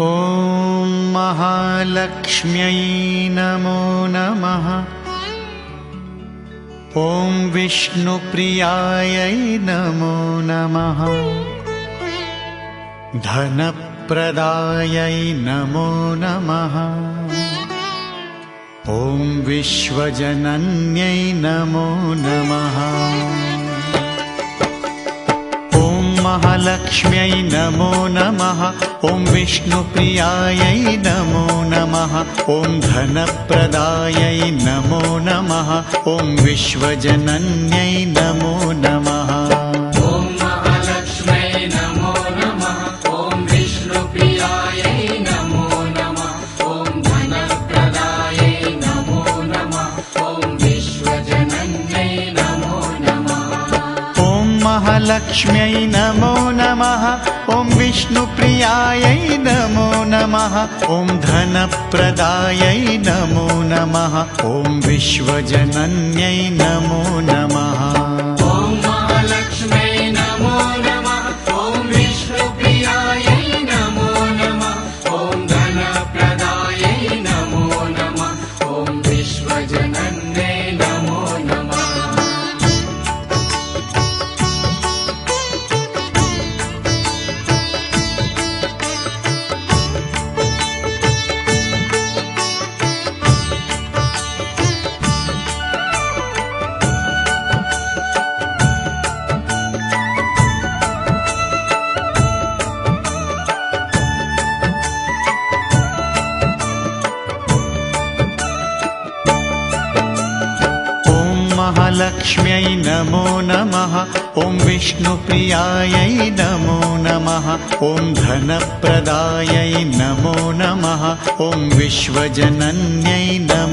ॐ महालक्ष्म्यै नमो नमः। ॐ विष्णुप्रियायै नमो नमः। धनप्रदायै नमो नमः। ॐ विश्वजनन्यै नमो नमः। महालक्ष्म्यै नमो नमः। ॐ विष्णुप्रियायै नमो नमः। ॐ धनप्रदायै नमो नमः। ॐ विश्वजनन्यै नमो नमः। ॐ महालक्ष्म्यै नमो नमः। ॐ विष्णुप्रियायै नमो नमः। ॐ धनप्रदायै नमो नमः। ॐ विश्वजनन्यै नमो नमः। ॐ महालक्ष्म्यै नमो नमः। ॐ विष्णुप्रियायै नमो नमः। ॐ धनप्रदायै नमो नमः। ॐ विश्वजनन्यै नमो नमः। ॐ महालक्ष्म्यै नमो नमः। ॐ विष्णुप्रियायै नमो नमः। ॐ धनप्रदायै नमो नमः। ॐ विश्वजनन्यै नमो नमः। महालक्ष्म्यै नमो नमः। ॐ विष्णुप्रियायै नमो नमः। ॐ धनप्रदायै नमो नमः। ॐ विश्वजनन्यै नमो